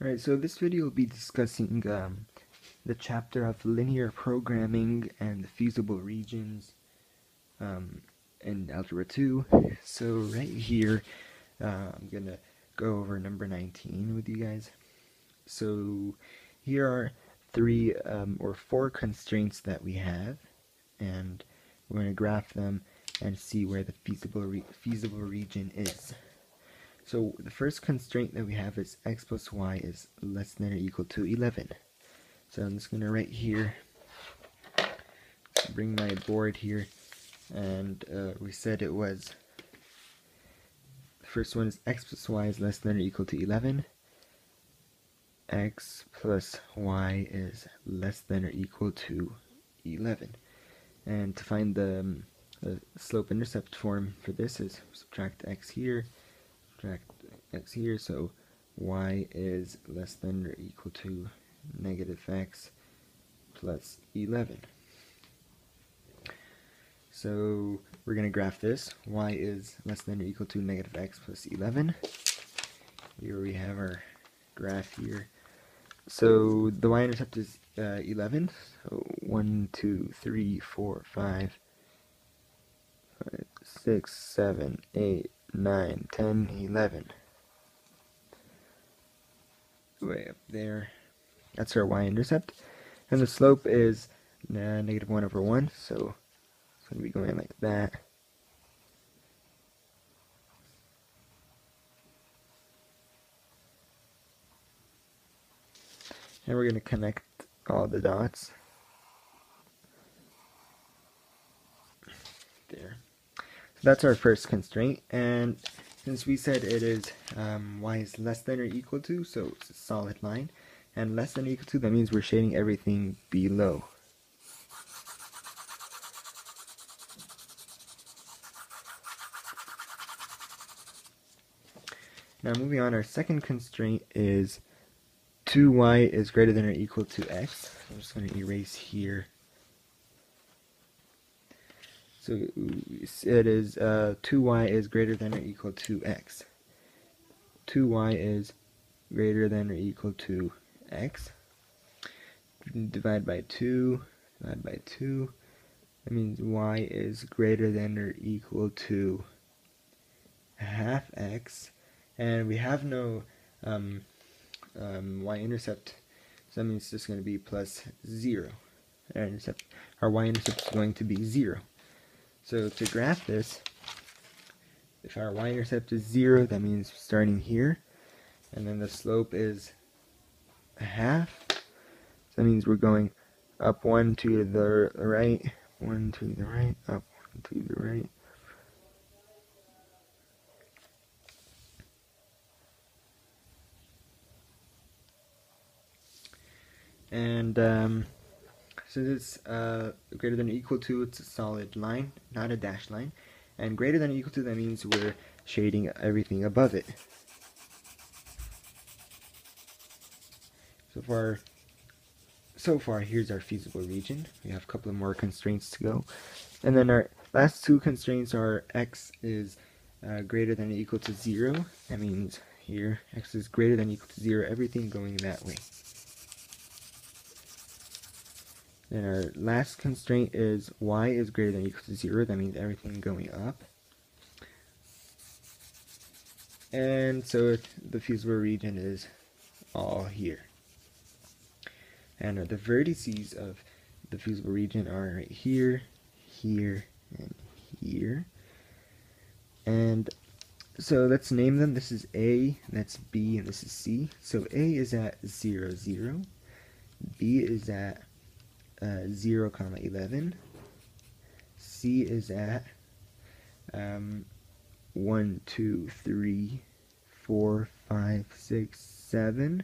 Alright, so this video will be discussing the chapter of linear programming and the feasible regions in Algebra 2. So right here, I'm going to go over number 19 with you guys. So here are three or four constraints that we have, and we're going to graph them and see where the feasible region is. So the first constraint that we have is x plus y is less than or equal to 11. So I'm just going to write here, bring my board here, and we said it was, the first one is x plus y is less than or equal to 11. X plus y is less than or equal to 11. And to find the slope-intercept form for this is subtract x here, subtract x here, so y is less than or equal to negative x plus 11. So we're going to graph this. Y is less than or equal to negative x plus 11. Here we have our graph here. So the y-intercept is 11. So 1, 2, 3, 4, 5, 6, 7, 8, 9, 10, 11. Way up there. That's our y-intercept. And the slope is negative 1 over 1, so it's going to be going like that. And we're going to connect all the dots. There. So that's our first constraint, and since we said it is y is less than or equal to, so it's a solid line, and less than or equal to, that means we're shading everything below. Now moving on, our second constraint is 2y is greater than or equal to x. I'm just going to erase here. So it is 2y is greater than or equal to x. 2y is greater than or equal to x. Divide by 2, divide by 2. That means y is greater than or equal to half x. And we have no y-intercept, so that means it's just going to be plus 0. Our y-intercept is going to be 0. So to graph this, if our y-intercept is 0, that means starting here, and then the slope is a half, so that means we're going up 1 to the right, 1 to the right, up 1 to the right. And since it's greater than or equal to, it's a solid line, not a dashed line. And greater than or equal to, that means we're shading everything above it. So far, here's our feasible region. We have a couple of more constraints to go. And then our last two constraints are x is greater than or equal to 0. That means here, x is greater than or equal to 0, everything going that way. Then our last constraint is y is greater than or equal to 0. That means everything going up. And so the feasible region is all here. And the vertices of the feasible region are right here, here, and here. And so let's name them. This is A, that's B, and this is C. So A is at 0, 0. B is at 0, 11. C is at 1, 2, 3, 4, 5, 6, 7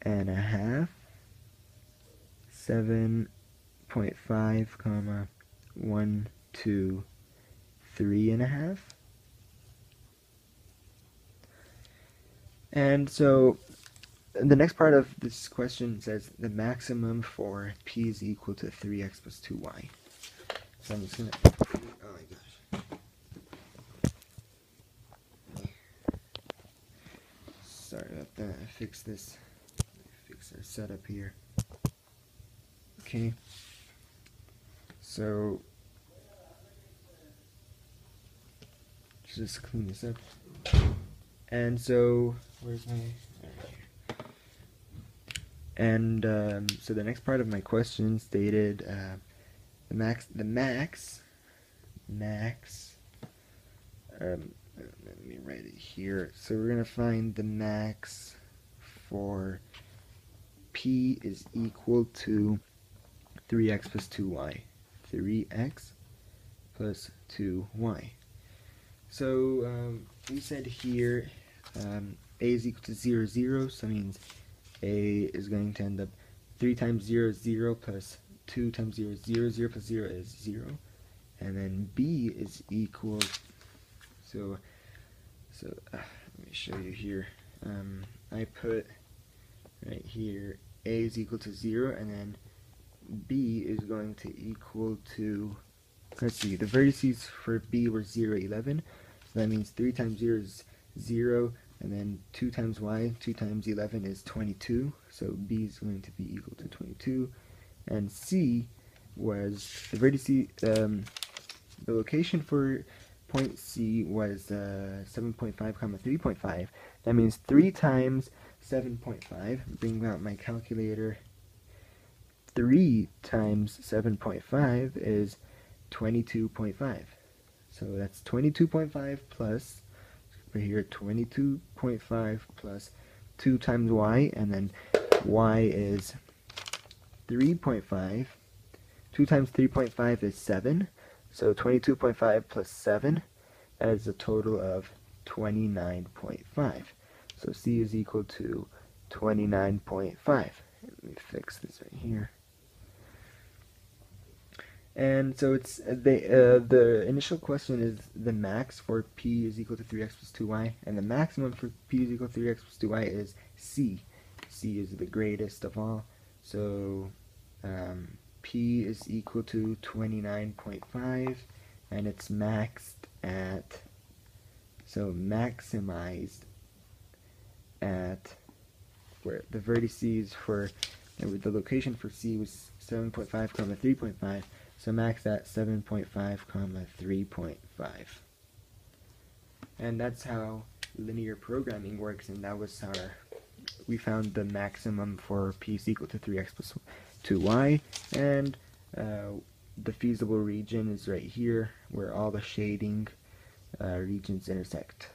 and a half. 7.5, comma 1, 2, 3 and a half. And so the next part of this question says the maximum for p is equal to 3x plus 2y. So I'm just gonna, oh my gosh. Sorry about that. Fix this. Fix our setup here. Okay. So just clean this up. And so where's my? And so the next part of my question stated the max. Let me write it here. So we're gonna find the max for p is equal to 3x plus 2y. 3x plus 2y. So we said here a is equal to 0, 0, so that means a is going to end up 3 times 0 is 0 plus 2 times 0 is 0, 0 plus 0 is 0. And then b is equal, so let me show you here. I put right here a is equal to 0, and then b is going to equal to, let's see, the vertices for b were 0, 11, so that means 3 times 0 is 0, and then 2 times y, 2 times 11 is 22, so b is going to be equal to 22, and c was the vertice, the location for point C was 7.5, 3.5. That means 3 times 7.5, bring out my calculator, 3 times 7.5 is 22.5. So that's 22.5 plus, over here, 22.5 plus 2 times y, and then y is 3.5. 2 times 3.5 is 7. So 22.5 plus 7, that is a total of 29.5. So C is equal to 29.5. Let me fix this right here. And so it's the initial question is the max for p is equal to 3x plus 2y, and the maximum for p is equal to 3x plus 2y is c. C is the greatest of all. So p is equal to 29.5, and it's maxed at, so maximized at, where the vertices for, the location for C was 7.5, 3.5, so max at 7.5, 3.5. And that's how linear programming works, and that was we found the maximum for p is equal to 3x plus 2y, and the feasible region is right here where all the shading regions intersect.